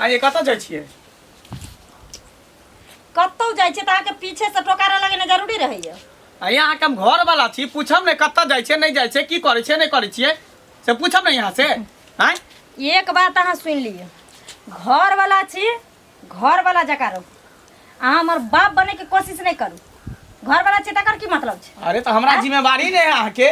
ये कतऽ जाइ छियै? कतौ जाइ छै त आके पीछे से टोकारा लगेना जरूरी रहैया। यहाँ के हम घर वाला छी, पूछब ने कतऽ जाइ छै नहीं जाइ छै, की करै छै नहीं करै छियै से पूछब ने यहाँ से। हैं एक बात अहाँ सुन लिए, घर वाला छी, घर वाला जका रहो। अहाँ हमर बाप बने के कोशिश नहीं करू। घर वाला छी तकर की मतलब छै? अरे तो हमरा जिम्मेवारी नहीं है अहाँ के।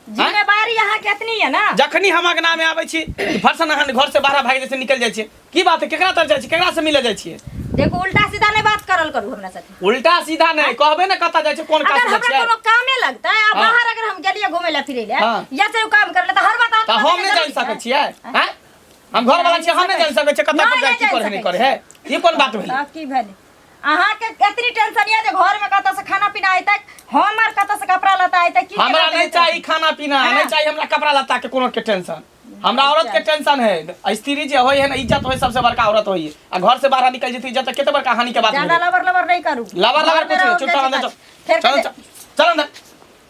जिम्मेवारी अहाँ के एतनी है ना। जखनी हम अंगना में आबै छी फरसन अहाँ घर से बाहर भाग जैसे निकल जाइ छियै। की बात है, केकरा तर जाइ छी, केकरा से मिले जाइ छियै? देखो उल्टा सीधा नहीं बात करल करू हमरा साथे। उल्टा सीधा नहीं कहबे ना कतऽ जाइ छै, कोन काज अगर जाइ हमरा छै। कोनो कामे लगता है आ बाहर अगर हम गेलिए घुमे ला फिरे ला या चाहे काम करे ला त हर बात तो हम नहीं जान सकै छियै। हैं हम घर वाला छियै, हम नहीं जान सकै छियै कतऽ पर जाइ की करे नहीं करे है। ये कोन बात भेलै? की भेलै? अहाँ के एतनी टेंशन ये जे घर में कतऽ से खाना पीना आइतै, हमर कतऽ से कपड़ा लत्ता आइतै, की हमरा नहीं चाहिए खाना पीना, नहीं चाहिए हमरा कपड़ा लत्ता के कोनो के टेंशन। हमरा औरत के टेंशन है। स्त्री जे होय है ना, इज्जत होय सबसे बड़का औरत होय है। आ घर से बाहर निकल जेती इज्जत केते बड़का हानि के बात है। ज्यादा लबर लबर नहीं करू। लबर लबर कुछ नहीं, चुप अंदर चल। चल अंदर।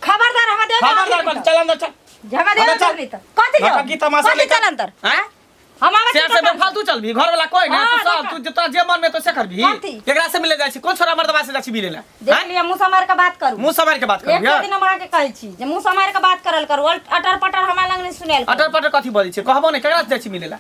खबरदार हम दे। खबरदार चल अंदर चल। जगह दे नहीं त कथि जाओ? की तमाशा कथि चल अंदर? हैं हम आवे से बेफालतू चलबी, घर वाला कोई ना तू सब तू जता जे मन में तो से करबी। केकरा से मिले जाय छी, कोन छोरा मर्दवा से जाय छी मिले ला? देख लिया मुंह समार के बात करू। मुंह समार के बात करू। एक दिन हम आके कहै छी जे मुंह समार के बात करल करू। अटर पटर हमरा लग नहीं सुनेल। अटर पटर कथि बोलै छी? कहबो ने केकरा से जाय छी मिले ला?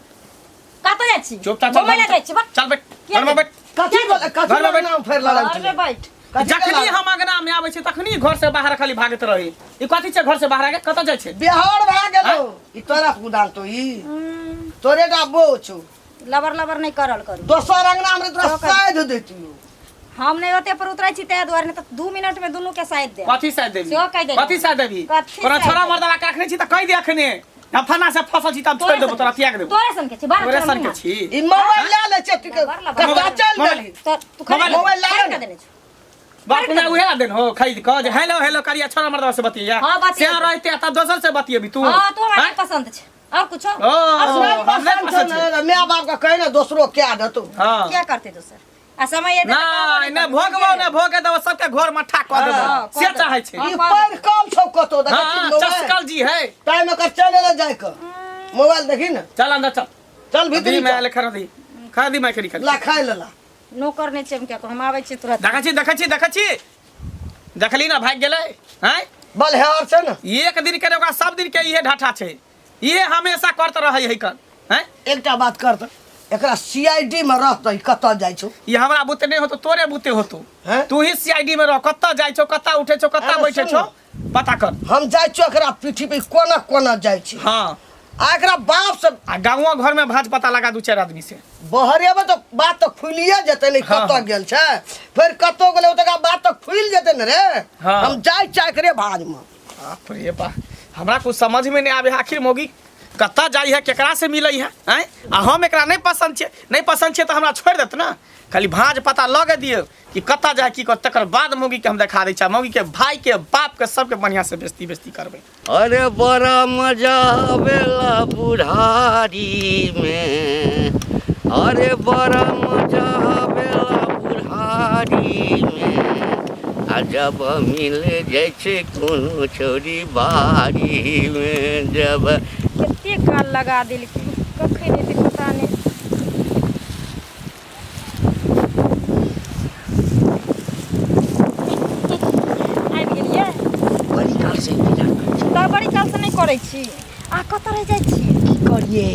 कतऽ जाइ छी? चुपचाप घुमै ला जाइ छी। चल बैठ, घर में बैठ। कथी बोल कथी नाम फेर लड़ल अरे बैठ। जखनी हम अंगना में आबै छी तखनी घर से बाहर खाली भागत रही। ई कथि छै घर से बाहर आके कतऽ जाइ छै? बिहार भाग गेलो। ई तोरा कुदाल तो ई तोरे का बो छु। लबर लबर नहीं करल करू। दोसर अंगना में तोरा साइड देतियो। हम नहीं होते पर उतरै छी ते द्वार ने त 2 मिनट में दोनों के साइड दे। कथि साइड देबी? सेहो कहि दे। कथि साइड देबी? कथी कोनो साइड छोरा देबी? मर्दवा के रखने छी त कहि दे अखने। हम फना से फसल छी त हम छोड़ देबो, तोरा त्याग देबो। तोरे सन के छी, बार तोरे सन के छी। ई मोबाइल ले ले छै कतऽ चल गेली? तू खाली मोबाइल ला खरीद ले। के देने छ। बात में उहे दिन हो खरीद क जे हेलो हेलो करिया छोरा मर्दवा से बतिया। हाँ, बतिया। से रहते त दोसर से बतियेबी तू। हां तू हमरा नहीं पसंद छ। और कुछ? ओ हम नहीं पसंद छै। माय बाप का कहे ना दूसरो क्या दतो। हां क्या करते दोसर? आ समय ये ना भोगबो ना भोगे देबो, सबके घर में ठा क देबो। से चाहे छै। ई पर काम सब कतो हां देखी चस्कल जी है। टाइम में कर चले ले जाय क मोबाइल देखी ना। चल अंदर चल। चल भीतर में ले खरीदी खरीदी मैं करी ला खाय लेला। नौकर नहीं चमके को हम आबै छी तुरंत। देखै छी देखली ना भाग गेलै। हैं बल है और छै ना। एक दिन के ओकरा सब दिन के इहे ढाठा छै। इहे हमेशा करत रहै है कर। हैं एकटा बात कर त एकरा सीआईडी में रहतै कतऽ जाइ छौ? ये हमरा बुते नहीं होतो, तोरे बुते होतो। हैं? तू ही सीआईडी में रह, कत्ता जाय छौ, कत्ता उठे छौ, कत्ता अरे बैठे सुन। छौ, पता कर। हम जाइ छौ एकरा पीठी पे कोना कोना जाइ छी। हां आ एकरा बाप से आ गांव घर में भाज पता लगा दू चार आदमी से। बहरे में तो बात तो खुलिए जेते नहीं हाँ, कतऽ गेल छै। फिर कतऽ गेले ओ तका बात तो खुल जेते न रे। हाँ। हम जाइ चाय करे भाज में। बाप रे बा, हमरा कुछ समझ में नहीं आवे आखिर मोगी कत्ता जाई है, केकरा से मिलै है। हैं आ हम एकरा नहीं पसंद छे तो हमरा छोड़ देत ना। खाली भाज पता लगे दियो कि कत्ता जाए की कर, तकर बाद मोगी के हम दिखा दै छ। मोगी के भाई के बाप के सबके बढ़िया से बेइज्जती करबे। अरे बड़ा मजा आवेला बुढ़ारी में। अरे बड़ा मजा आवेला बुढ़ारी में। आ जब मिल जाय छै कोनो छोरी बारी में। जब कितने काल लगा दिल की कखे नहीं दे पता नहीं। आबि गेलिए बड़ी काल से इंतजार करै छी। त बड़ी काल से नहीं करै छी। आ कतऽ रह जाइ छी? की करिए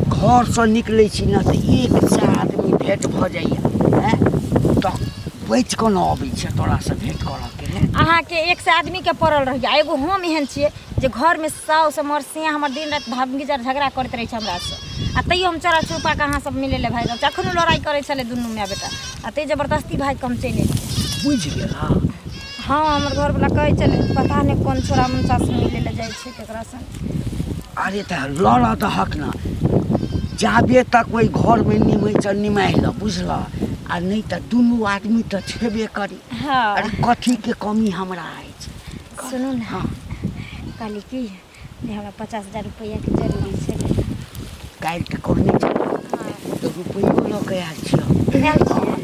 घर से निकलै छी ना त एक से आदमी भेंट भ जाइए। हैं त बैठ के न अबै छै तोरा से भेंट करऽ के। अहाँ के एक से आदमी के पड़ल रह गया। एगो हम एहन छिए जे घर में साउस हमर से हमर दिन रात भागीजर झगड़ा करते रहे छै हमरा से। आ तैयो हम चोरा छुपा के अहाँ सब मिले ले भाई जखनो लड़ाई करे छले दुनू माय बेटा। आ ते जबरदस्ती भाई कम चले बुझ गेला। हाँ हमर घर वाला कहे चले पता नहीं कौन छोरा मनसा से मिले ले जाय छै केकरा से। अरे त लड़ त हक ना जाबे तक कोई घर में निमै छ निमाइ ल बुझला। आ नहीं त दुनू आदमी त छेबे करी। हाँ अरे कथी के कमी हमरा अछि? सुनू ना। हाँ कहली की जे हमरा 50,000 रुपया के जरूरी छै। काल्हि के कहने छ तो रुपयो ल के आयल छियो।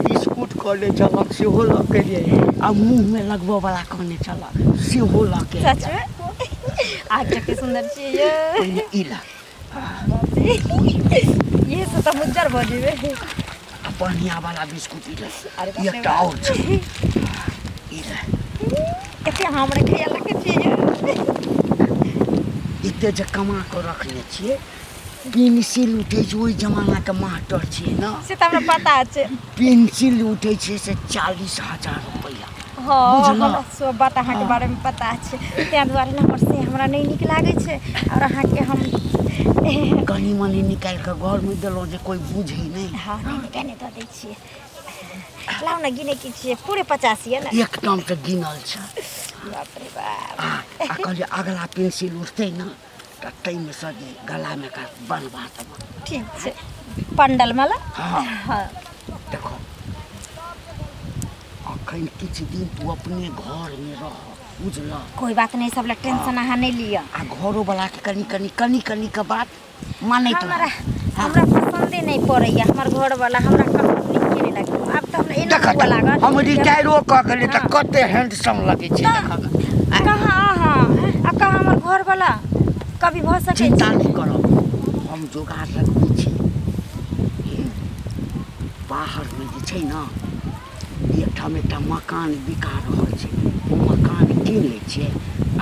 बिस्कुट कहने छलक सेहो ल के लिए। आ मुँह में लगबऽ वाला कहने छलक सेहो ल के। सच में आज तक सुंदर छी ये। पहिले ई ला। ये से तो मुज्जर भजिबे बढ़िया वाला बिस्कुट ई ले अरे बाप रे एकटा और छै ई ले एते हमरा खाया लगे चीज एते जे कमा के रखने छियै पेंसिल उठै छै ओहि जमाना के मास्टर छियै ना से तो हमरा पता छै पेंसिल उठै छै से 40,000 रुपया हाँ बुझलहुँ। हमरा सब बात अहाँके बारे में पता छै ताहि दुआरे ने हमर से हमरा नहीं नीक लागे छै और अहाँके हम कनी मनी निकाल के घर में देलहुँ जे कोई बुझे नहीं हाँ नहीं कहने दऽ दै छियै लाउ ने गिने की छियै पूरे 50 है ना एकदम से गिनल छै बाप रे बाप आ कहलिए अगला पेंसिल उठतै ना तऽ ताहिमे से जे गला में का बनवा देब ठीक छै पंडल माला हाँ हाँ देखो अखन किछु दिन तू अपने घर में रह बुझल कोई बात नहीं सब ला टेंशन अहाँ नहीं लिया आ घरो वाला के कनी के बात माने तो हमरा हमरा पसंदे नहीं पड़ैया हमर घर वाला हमरा कभी नीक नहीं लगे अब तो हमरा एना हुआ लागल हम रिटायरो क गेली त कते हैंडसम लगे छै देखा कहाँ हाँ आ कहाँ हमर घर वाला कभी भ सके चिंता नहीं करो हम जोगाड़ रखने छी बाहर में जे छै ना एकटा मकान बिका रहल छै ओ मकान कीन लै छियै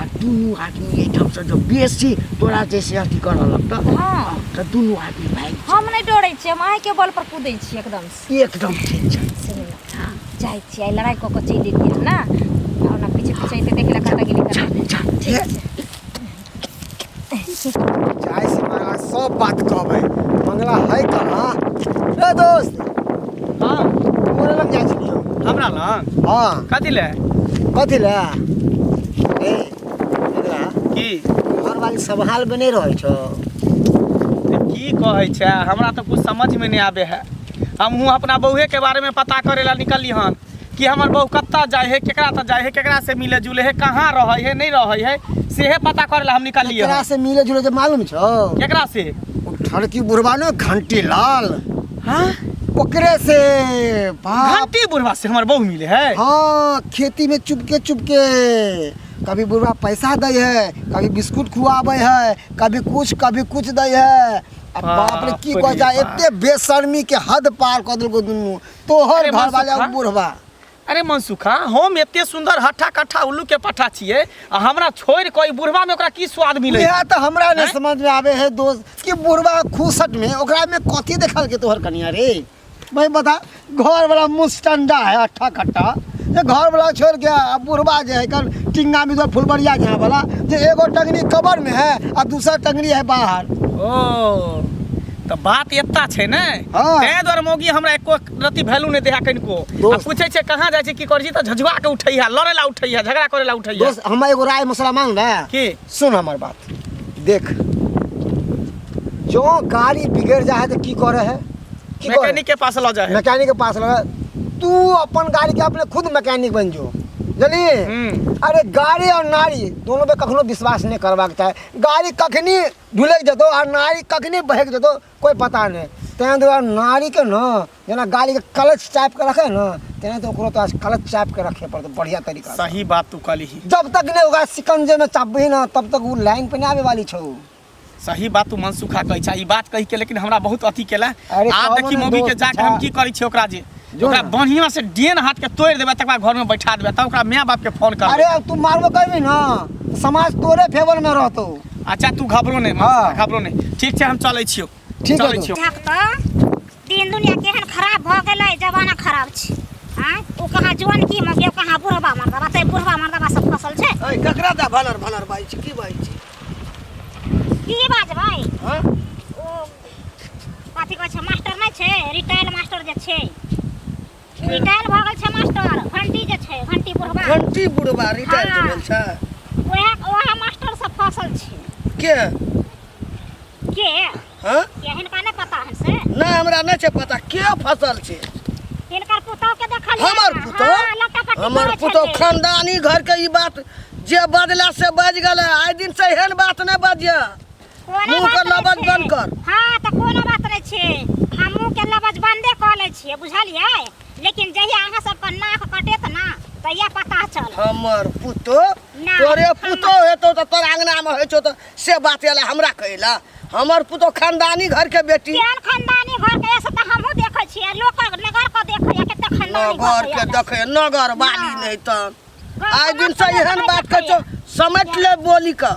आ दुनू आदमी एहिठाम से जो बेसी तोरा जैसे अथी करऽ लगतऽ हाँ तऽ दुनू आदमी भागि हम नहीं डरै छी हम अहाँ के बल पर कूदै छी एकदम से एकदम ठीक छै सुनिए ना जाए छी आई लड़ाई क के चलि एतियै ना और ना पीछे पीछे ते देख ला कता गेली कता ठीक छै चाय से मंगला सब बात कहबै मंगला है कहाँ रे दोस्त हाँ मोरे लग जाइ छियो हमरा लग हाँ कथी ले कथी ले ए एकरा की घर वाली संभाल में नहीं रहै छौ की कहै छै हमरा तो कुछ समझ में नहीं आबे है हमहूँ अपना बउहे के बारे में पता करे ला निकली हन कि हमर बहू कत्ता जाए है केकरा त जाए है केकरा से मिले जुले है कहाँ रहे है नहीं रहे है सेहे पता करे ला हम निकलिए एकरा से मिले जुले जे मालूम छौ केकरा से ओ ठड़की बुढ़वा ने घंटी लाल हाँ ओकरे से बाप घंटी बुढ़वा से हमर बहू मिले है हाँ खेती में चुपके चुपके कभी बुढ़वा पैसा दे है कभी बिस्कुट खुआबे है कभी कुछ दे है अब बाप रे की कह जा एते बेशर्मी के हद पार कर देलको दुनू तोहर अरे घर वाला मनसुखा। बुढ़वा अरे मनसुखा हम एते सुंदर हट्ठा कट्ठा उल्लू के पट्ठा छिए आ हमरा छोड़ कोई बुढ़वा में ओकरा की स्वाद मिले यह तो हमरा ने हैं? समझ में आवे है दोस्त कि बुढ़वा खूसट में ओकरा में कथी देखल के तोहर कनिया रे भाई बता घर वाला मुस्टंडा है अट्ठा कट्टा जे घर वाला छोड़ के अब बुढ़वा जे है कल टिंगा में तो फुलबरिया जहाँ वाला जे एगो टंगनी कबर में है और दूसरा टंगनी है बाहर ओ तो बात एता छै ने हाँ। तै द्वारे मोगी हमरा एको रति वैल्यू नहीं देहा कनिको आ दोस्त। पूछे छै कहाँ जाइ छै की कर छी त झझुआ के उठैया लड़े ला उठैया झगड़ा करे ला उठैया दोस्त हम एगो राय मसला मांग रहा है की सुन हमार बात देख जो गाड़ी बिगड़ जा है तो की करे है की करे मैकेनिक के पास ल जाए मैकेनिक के पास लगा तू अपन गाड़ी के अपने खुद मैकेनिक बन जो जलिए अरे गाड़ी और नारी दोनों पे कखनो विश्वास नहीं करबाक चाहे गाड़ी कखनी ढुलक जतो और नारी कखनी बहक जतो कोई पता नहीं तेना दुआरे नारी के न जना गाड़ी के क्लच चाप के रखे न तेना तो ओकरो तो क्लच चाप के रखे पड़तो बढ़िया तरीका से सही बात तू कहली जब तक नहीं होगा सिकंजे में चापबही ना तब तक वो लाइन पे नहीं आवे वाली छौ सही बात तू मनसुखा कहै छै ई बात कहि के लेकिन हमरा बहुत अथी केला अरे आब कहबो देखी ने मोगी के दोस्त, जाके हम की करै छी ओकरा जे जो ओकरा ना। बढ़िया से डेन हाथ के तोड़ देबे तक घर में बैठा देबे तब ओकरा माय बाप के फोन कर अरे अब तू मारबो करबी ना तो समाज तोरे फेवर में रहतो अच्छा तू घबरो नहीं हाँ। घबरो नहीं ठीक छै हम चलै छियो ठीक है चलै तो। छियो देख तो दिन दुनिया केहन खराब भ गेलै जमाना खराब छै हाँ ओ कहाँ जवान की मगे कहाँ बुढ़वा मर्दबा बताए बुढ़वा मर्दबा सब फसल छै ए ककरा दा भनर बाई छी की बाई छी की बाजबै हां ओ कथी कहै छै मास्टर नहि छै रिटायर मास्टर जे छै रिटायर भ गेल छै मास्टर घंटी जे छै घंटी बुढ़वा घंटी बुढ़वा रिटायर हाँ। भेल छै ओहे मास्टर सब फसल छै के के हां हिनका नहि पता है से ना हमरा नहि छै पता के फसल छै हिनकर पुतौह के देखलियै हमर पुतौह हमर पुतौह खानदानी घर के ई बात जे बदला से बज गेलै आइ दिन से एहन बात नहि बजिया मुंह के लबज बंद कर हाँ तो कोनो बात नहीं छै हम मुंह के लबज बंदे कऽ लै छियै बुझलियै लेकिन जहिया अहाँ सबके नाक कटेत ना तहिया पता चल हमर पुतौह ना, तोरे हम- पुतौह हेतौ तऽ तोर अंगना में होइ छौ तऽ से बात एला हमरा कहला हमर पुतौह खानदानी घर के बेटी केहन खानदानी नगर के देखे नगर वाली नहीं तन आइ दिन से एहन बात कर छो समझ ले बोली का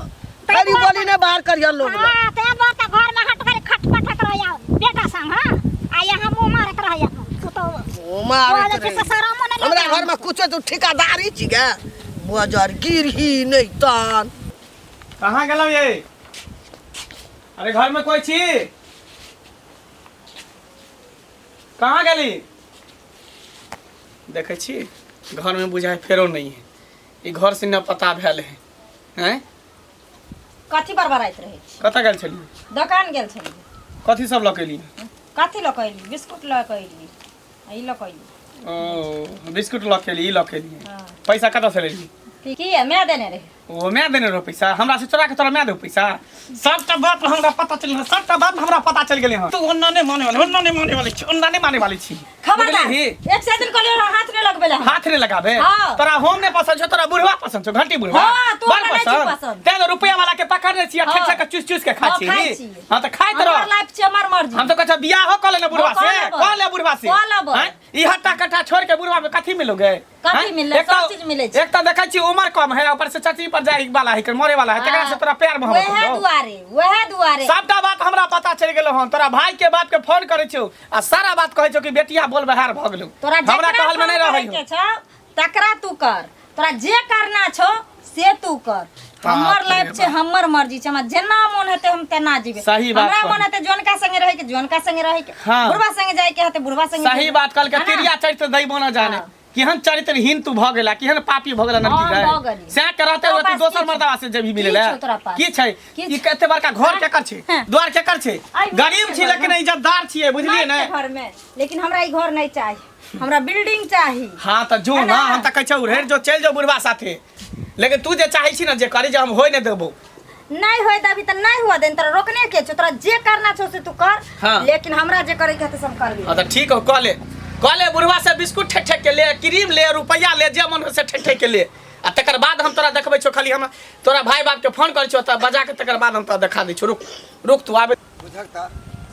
तेरी बोली ने बाहर करिया लोग हां ते बात घर में हट कर खटखट रहिया बेटा संग हां आ यहां मुंह मारत रहिया तू तो मारे हमरा घर में कुछ तो ठेकेदारी छी गे बाजार गिरही नहीं तन कहाँ गेलौ ये अरे घर में कोई छी कहाँ गेली देखे छी घर में बुझाए फेरो नहीं है ई घर से न पता भेल है हैं कथी बरबराइत रहै छी कतऽ गेल छली दुकान गेल छली कथी सब लऽ के एली कथी लऽ के अयली बिस्कुट लऽ के अयली ई लऽ के अयली ओ बिस्कुट लऽ के एली ई लऽ के एली हाँ। पैसा कतऽ से लेली की है मैं देने रहे ओ मैं देने रहो पैसा हमरा से चोरा के तोरा मैं दे पैसा सबटा बात हमरा पता चल सबटा बात हमरा पता चल गेले हां तू ओन्ना नहीं माने वाली छी ओन्ना नहीं माने वाली छी खबरदार बुझली? एक से दिन कहलियो हाथ ने लगबे हाथ रे लगाबे हाँ। तोरा होम ने पसंद छो तोरा बुढ़वा पसंद छो घंटी बुढ़वा हाँ, तू बड़ हमरा नहीं छी पसंद। ते रुपया वाला के पकड़ रे छिया हाँ। ठक ठक चूस चूस के खा हाँ, छी खाइ छी। हां त खाइत हमर रह लाइफ छै हमर मर्जी हम तो कहता बियाह हो कले ना बुढ़वा हाँ, से कऽ ले बुढ़वा से कऽ लेबै। हैं? ई हट्टा कट्टा छोड़ के बुढ़वा में कथी मिलोगे कथी हैं? मिलले? एक सब तो- चीज मिलै छै। एक तो देखै छी उम्र कम है ऊपर से चची पर जाए वाला है मरे वाला है तकरा से तोरा प्यार मोहब्बत वह दुआरे सबटा बात हमरा पता चल गेलो हन तोरा भाई के बाप के फोन करे छौ आ सारा बात कहै छौ कि बेटिया बोल बहार भ गेलौ तोरा हमरा कहल में नहीं रहै के छौ तकरा तू कर तोरा जे करना छौ से तू कर हमर लाइफ छै हमर मर्जी छै हमरा जेना मन हेते हम तेना जीबे सही बात हमरा कहली। मन हेते जोनका संगे रहे के जोनका संगे रहे के हाँ। बुढ़वा संगे जाए के हेते बुढ़वा संगे सही जेबै। बात कल के है ना? तिरिया चरित्र दैबो न जाने हाँ। केहन चरित्रहीन तू भ गेला केहन पापी भ गेला हाँ, नरकी भऽ गए गेली। से के रहते तोरा हुए तू पास दोसर की छै? मर्दवा से जे भी की मिले छौ तोरा पास? की छै की ई छै? कते बड़का घर के कर छै हाँ। द्वार के कर छै आई गरीब के छी घर लेकिन में। इज्जतदार छियै बुझलिए नहीं ने के घर में लेकिन हमरा ई घर नहीं चाहिए हमरा बिल्डिंग चाहिए हां त जो है ना ना? हम त कहै छौ रेड जो चल जाओ बुढ़वा साथे लेकिन तू जे चाहै छी ना जे करी जे हम होय नै देबो नहीं होय अभी तक नहीं हुआ देन तोरा रोकने के छो तोरा जे करना छो से तू कर हाँ। लेकिन हमरा जे करे के है सब कर हां त ठीक हो कले बुढ़वा से बिस्कुट ठेक ठेक के ले क्रीम ले रुपया ले जे मन हो से ठेक ठेक के ले आ तकर बाद हम तोरा देखबै छौ खाली हम तोरा भाई बाप के फोन कर छौ त बजा के तकर बाद हम तोरा देखा दै छौ रुक तू आबे बुझलता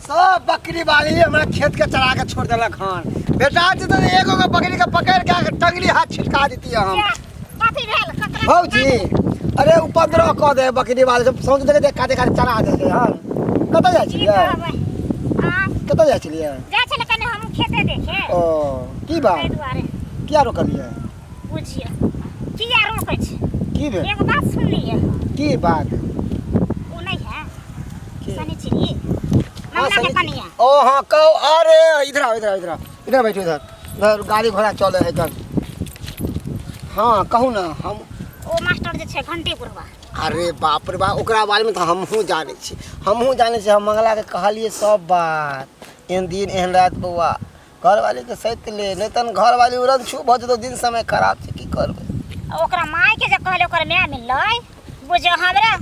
सब बकरी वाली हमरा खेत के चरा के छोड़ देलक हन बेटा जी तो एगो के बकरी के पकड़ के टंगली हाथ छिटका देती हम कथी भेल ककरा भौजी अरे उपद्रव कऽ दे बकरी वाले सब समझ दे काटे काटे चरा दे हन कतऽ जाइ की छियै कहबै हां कतऽ जाइ छियै जा छले कने हम खेते देखे ओ की ताहि बात दुआरे किया रोकलियै बुझियो किया रोकै छै की भेल एगो बात सुनलिए की बात ओ नहीं है की? सनी चिड़ी हाँ, ममला के सनी- कनिया ओ हाँ कहो अरे इधर आओ इधर आओ इधर आओ इधर बैठो इधर गाड़ी घोड़ा चले है इधर हाँ कहू ना हम ओ मास्टर जे छै घंटी बुढ़वा अरे बाप रे बाप ओकरा बारे में तो हमहूँ जाने छी हमहूँ जाने छी हम मंगला के कहलिए सब बात एहन दिन एहन रात बउआ घर वाली के सैत ले नहीं तन घर वाली उड़न छू भऽ जेतौ दिन समय खराब छै की करबै आ ओकरा माय के जे कहले ओकर माय मिललै बुझियो हमरा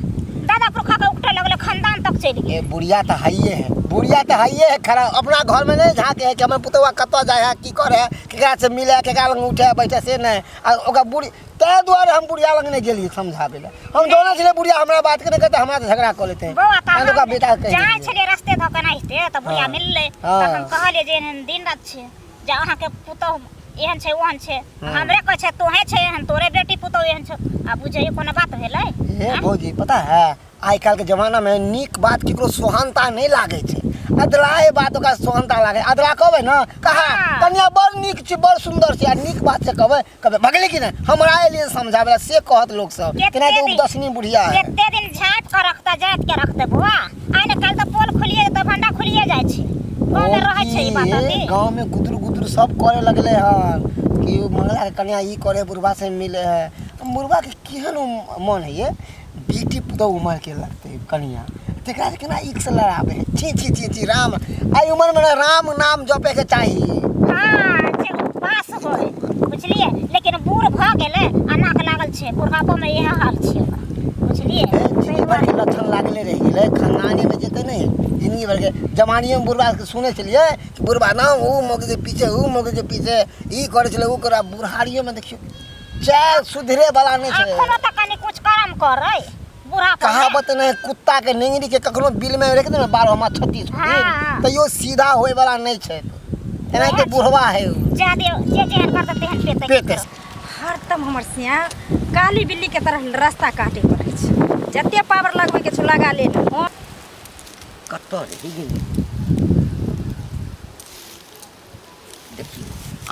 दादा पुरखा के उठे लगले खानदान तक चलि गेल ये बुढ़िया तो हाइए है खराब अपना घर में नहीं झाँके है कि हमर पुतवा कतऽ जाए है की करे है केकरा से मिले केकरा लग उठे बैठे से नहीं आ ओकरा बुढ़ी ताहि दुआरे हम बुढ़िया लग नहीं गेलिए समझाबे ला हम जाने छलिए बुढ़िया हमरा बात के नहीं कहते हमरा से झगड़ा कर लेते हैं बौआ त हम ओकरा बेटा के जाय छलिए रस्ते धऽ के नाहिते त बुढ़िया हाँ। मिललै हाँ। त हम कहलिए जे एहन दिन रात छै जे अहाँ के पुतौ एहन छै ओहन छै हमरे कहै छै तोहे छै एहन तोरे बेटी पुतौ एहन छै आ बुझियो कोनो बात भेलै ये भौजी पता है आइ काल्हि के जमाना में नीक बात केकरो सोहनता नहीं लागे छै अदलाए बात ओकरा सोहनता लागे अदला कहबै ना कहा हाँ। कन्या बड़ नीक छै बड़ सुंदर छै आ नीक बात से कहबै भगले कि नहीं हमरा एलिए समझावे ला से कहत लोग सब कि नहीं तो दसनी बुढ़िया है केते दिन झाँप के रखते जाइत के रखते बौआ आइ ने काल्हि त पोल खुलिए त भंडा खुलिए जाइ छै गाँव में रहै छै ई बात अति गाँव में गुदरू गुदरू सब करे लगले हन कि मंगला के कन्या ई करे बुढ़वा से मिले है बुढ़वा के केहन मन है ये बेटी पुतौ उमर के लगते कन्या तेकरा से केना एक से लड़ाबे है छी राम आई उमर में राम नाम जपे के चाहिए हाँ जे पास होय बुझलिए लेकिन बूढ़ भ गेलै आ नाक लागल छै बुढ़ापो में इएह हाल छै ओकर बुझलिए जिंदगी भर के लक्षण लागले रह गेले खानदानी में जेते नहीं जिंदगी भर के जवानियों में बुढ़वा के सुने चलिए कि बुढ़वा ना ऊ मौके के पीछे ऊ मौके के पीछे ई करे चले ऊ करे बुढ़ारियों में देखियो चाय सुधरे वाला नहीं छै एखनो त कनी कुछ कर्म करे बूढ़ा कहावत नहीं कुत्ता के नेंगरी के कखनो बिल में रख दे 12 36 हाँ। तैयो सीधा होए वाला नहीं छै एनाहिते बुढ़वा है उ। ज्यादा जे जेहन करते तेहन पेते पेते हरदम हमर सिया काली बिल्ली के तरह रास्ता काटे पड़ै छै। जते पावर लगबै के छै लगा ले न। कतऽ रहि गेली देखियौ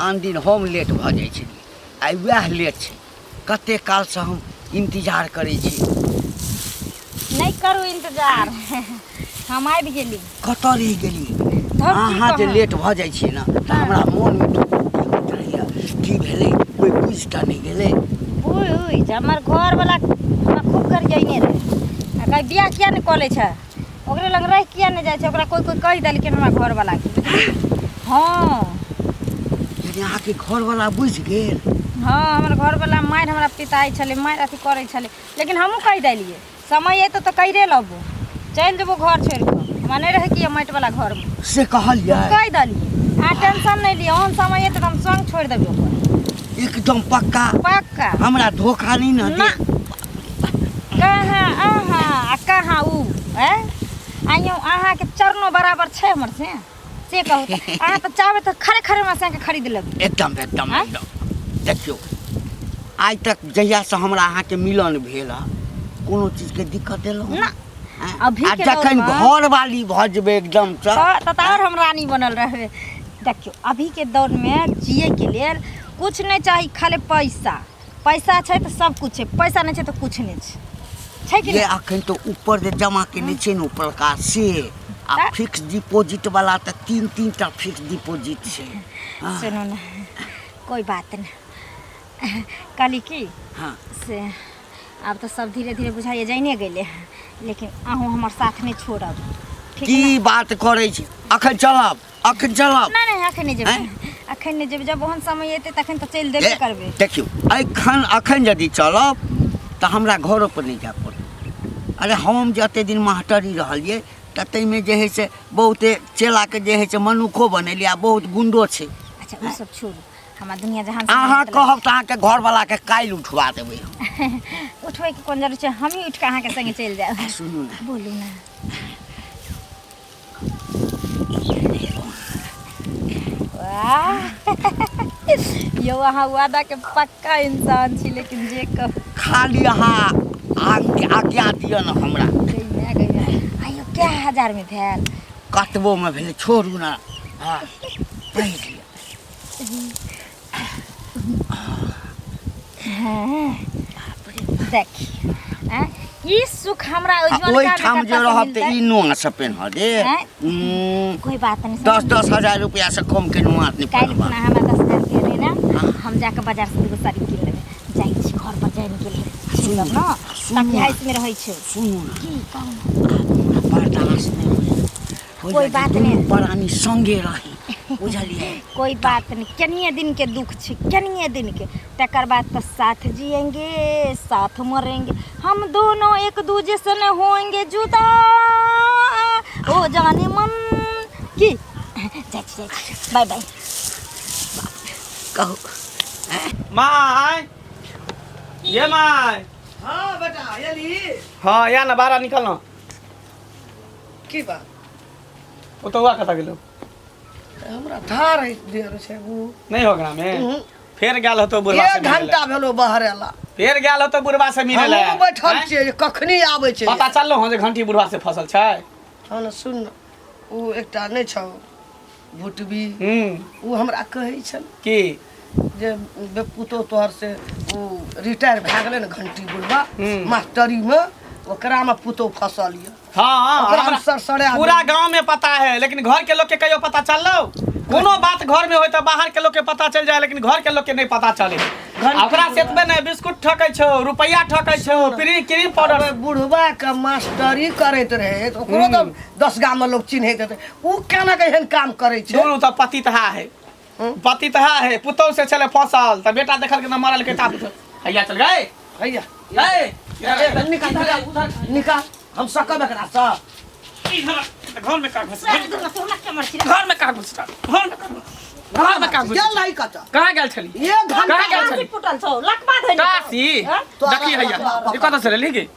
आन दिन हम लेट भऽ जाइ छलियै आइ वएह लेट छै। कते कालसँ हम इंतजार करै छी। नहीं करू इंतजार हम आबि गेली। कतऽ रहि गेली धब की अहाँ जे कहब? लेट भऽ जाइ छियै ने तऽ हमरा मोनमे होइत रहैया की भेलै कोइ बुझि टा नहि गेलै। उइ हमर घर वाला हमरा खूब गरियाइने रहे। आ कहीं बियाह किया नहीं कऽ लै छै ओकरे लग रह किया नहीं जाइ छै। ओकरा कोई कोई कहि देलखिन हमरा घर वाला के। हाँ यानी अहाँके घरवला बुझि गेल। हाँ हमर घर वाला मारि हमरा पिताई छलै मारि अथी करै छलै लेकिन हमहूँ कहि देलियै समय अयतौ तऽ कहिरे लेबो चलि जेबो घर छोड़ि कऽ। हमरा नहीं रहे कि माटि वाला घर में से कहलियै कहि देलियै। अहाँ टेंशन नहीं लिअ ओहन समय अयतै तऽ हम संग छोड़ि देबै ओकर एकदम पक्का पक्का। हमरा धोखा नहि न दे। ना कहाँ अहाँ आ कहाँ उ आइयो अहाँके चरणो बराबर छै हमर से कहू तऽ। अहाँ तऽ चाहबै तऽ खरे खरे हमरा संगे खरीद लेबै। एकदम एकदम आँय? एकदम देखियौ आइ तक जहियासँ हमरा अहाँके मिलन भेल हँ कोनो चीजके दिक्कत देलहुँ ना अभी आ के जखन दौर में- घरवाली भऽ जेबै एकदम से तऽ और हम रानी बनल रहबै। देखियो अभी के दौर में जिए के लेल कुछ नहीं चाही खाली पैसा। पैसा छै तऽ सब कुछ छै पैसा नहीं छै तऽ कुछ नहीं छै कि ये नहीं? अखन तो ऊपर जे जमा केने छै ने ऊपरका से आ फिक्स डिपॉजिट वाला तऽ 3-3टा फिक्स डिपॉजिट छै। हाँ, सुनो ना कोई बात नहीं कहली की हाँ से आब तो सब धीरे धीरे बुझाइए जाइने गेले लेकिन अहूँ हमर साथ नहीं छोड़ब ठीक की है बात करै छी अखन चलब अखन चलब। ना? नहीं अखन नहीं जेबै अखन नहीं जेबै जब ओहन समय एतै तखन तऽ चलि देबे करबै। देखियौ अखन यदि चलब तऽ हमरा घरो पर नहीं जाय पड़त। अरे हम जे एते दिन मास्टरी रहलियै तऽ ताहिमे जे है से बहुते चेलाके जे है से मनुखो बनेलियै आ बहुत गुंडो छै। अच्छा वो सब छोड़ू हमरा दुनिया जहान अहाँ कहब तऽ अहाँके घरवलाके काल्हि उठवा देबै हम। उठबै के कोन जरूरत छै हम ही उठ के अहाँ के संगे चलि जाएब। सुनू ने बोलू ना वाह यो अहाँ वादा के पक्का इंसान छी लेकिन जे कहू खाली अहाँ आज्ञा दिअ ने हमरा आइयो क्या हजार में भेल कतबोमे भेलै छोड़ू ने। हाँ पढ़ि लिअ देखी ई सुख हमरा ओहिठाम जे रहब तऽ ई नुआ से पेन्ह दे। कोई बात नहीं 10-10 हजार रुपया से कम के नुआ नहीं काल्हि पड़बा। खुना हमरा 10 हजार के रही ना हम जाके बाजार से एगो साड़ी कीन लेबै जाइ छी घर पर जाइन के लिए सुनब ना ताकि हाइस में रहै छै। सुनू ने की कहू बर्दाश्त नहीं होइए। कोई बात नहीं। प्राणी संगे रही बुझलिए। कोई बात नहीं कनिए दिन के दुख छै कनिए दिन के तकर बाद तो साथ जिएंगे साथ मरेंगे हम दोनों एक दूजे से न होंगे जुदा ओ जाने मन की जाइ बाय बाय कहू माय ये माय हाँ बेटा एली हाँ या ना बाहर निकल ना की बात वो तो हुआ कता गेलो हमरा धार देर छै उ नहीं हो ग्राम में फेर गेल हो तो बुढ़वा से एक घंटा भेलो बाहर एला फेर गेल हो तो बुढ़वा से मिले ले हम बैठल छियै कखनी आबै छै। पता चललो हो जे घंटी बुढ़वा से फसल छै। हाँ न सुन न, उ एकटा नहि छौ भुटबी उ हमरा कहै छल की जे बेपुतो तोहर से उ रिटायर भए गेलै ने घंटी बुढ़वा मास्टरी में ओकरा में पुतो फसल ये। हाँ ओकरा हमरा में सड़सड़े पूरा गांव में पता है लेकिन घर के लोग के कहियो पता चललो कोनो बात घर में होय तो बाहर के लोग के पता चल जाए लेकिन घर के लोग के नहीं पता चले। ओकरा सेतबे नहीं बिस्कुट ठकै छौ रुपया ठकै छौ क्रीम पाउडर बुढ़वा के मास्टरी करैत रहे तो ओकरो तो 10 गांव में लोग चिन्हैत हेतै उ केना के एहन काम करै छै। दोनों तो पति तहा है पति तहा है पुतौ से चले फसल त बेटा देखल के न मरल के ता हैया चल गए भैया ए निकाल हम सकब एकरा सा घर में का घुस घर में का घुस घर में का घुस गेल नहीं कत कहां गेल छली एक घंटा कहाँ गेल छली फुटल छौ लकबा धइल काशी देखी हैया ई कत से लेली गे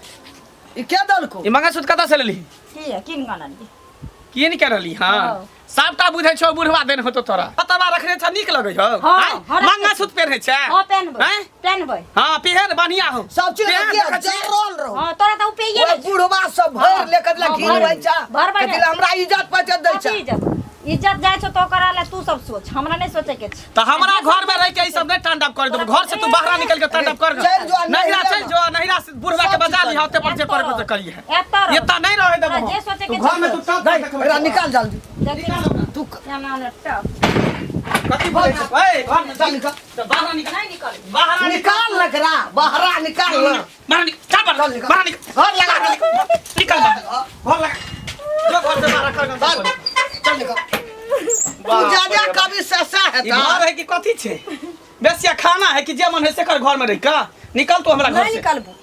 ई के दल को ई मंगलसूत्र कत से लेली की किन गाना ली की नहीं कर रही हां सबटा बुझै छौ बुढ़वा देन होतो तोरा पतवा रखने छ नीक लगै छौ हाँ, हैं? हाँ, मंगा सूत पहनै छै हां पहनबै हैं? पहनबै हां पिहन बढ़िया हो सब चीज पेहन के देखै छी। जरल रहो हां तोरा त उपेये ओए बुढ़वा सब भर लेकर ला हाँ, घिन भर- होइ छा भर भर- कथि ला हमरा इज्जत पचे दै छा इज्जत जाय छौ तो करा ले तू सब सोच हमरा नहीं सोचे के छै त हमरा घर में रह के ई सब नहीं टंडप कर देबो घर से तू बाहर निकल के टंडप कर चल जो, नहिरा नहिरा चल जो नहिरा से बुढ़वा के बजा ली होते पर जे पर के करी है एता ये त नहीं रहे देबो जे सोचे तू के घर में तू सब देख एकरा निकाल जल्दी तू क्या नाम है टप कथि बोलै छ ए घर में चल निकाल बाहर निकल नहीं निकल बाहर निकाल लकड़ा बहरा निकाल ना बाहर निकल बाहर निकल बाहर निकल घर लगा निकल घर लगा जो घर से बाहर कर चल निकाल तू जा जा कभी ससा है ई घर है कि कथी छे बेसिया खाना है कि जे मन है से कर घर में रह का निकल तू हमरा घर नहीं से निकलबू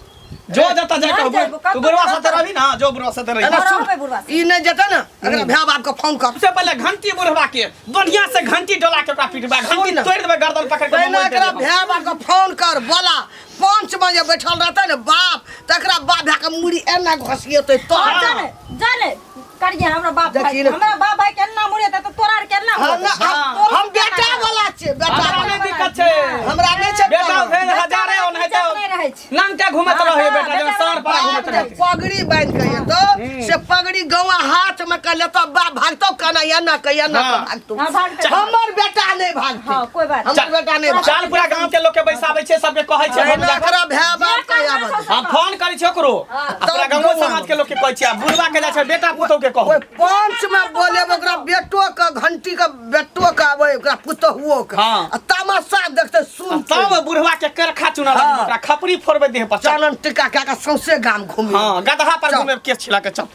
जो जता जाके नहीं जाइबो, तू बुढ़वा साथे रही ना जो बुढ़वा साथे रही और रहबे बुढ़वा से। ई नहीं जता ना अगर भैया बाप को फोन कर सबसे पहले घंटी बुढ़वा के बढ़िया से घंटी डोला के ओकरा पीटबा घंटी सुन। तोड़ देबे गर्दन पकड़ के पहले मोबाइल दे एकरा देबो। भैया बाप को फोन कर बोला 5 बजे बैठल रहते ने बाप तकरा बाप भैया के मुड़ी एना घसिएते तो और जाने जाने करिए हमरा बाप भाई देखिए ना। हमरा बाप भाई केना मुड़े त तोरा आर केना हम बेटा वाला छे बेटा हमरा नहीं वाला। दिक्कत छे हमरा नहीं छे बेटा भेल हजारे और नहीं नहीं रहे छै तो नंग के घूमत हाँ, रहे हाँ, बेटा जब बेटा सार पर घूमत बाप रहे ने पगड़ी बांध के ये तो से पगड़ी गवा हाथ में कर लेतो बाप भागतो कना या ना कहिया ना हाँ। भागतो हां भाग हमर बेटा नहीं भागते हां कोई बात हमर बेटा नहीं भागते चाल पूरा गांव के लोग के बैसाबै छे सबके कहै छे हम जाकर एकरा भैया बाप के आबत हम फोन करै छी ओकरो अपना गांव समाज के लोग के कहै छी आ बुढ़वा के जाय छै बेटा पुतौ के कहू कोई पंच में बोले ओकरा बेटो का घंटी का बेटो का आवे ओकरा पुतहुओ का हाँ। आ तमाशा देखते सुन तब बुढ़वा के करखा चुना हाँ। ओकरा खपरी फोड़बे देह पर चल। चालन टिका क्या का सौसे गाम घूमे हां गदहा पर चल। घूमे केस छिला के चल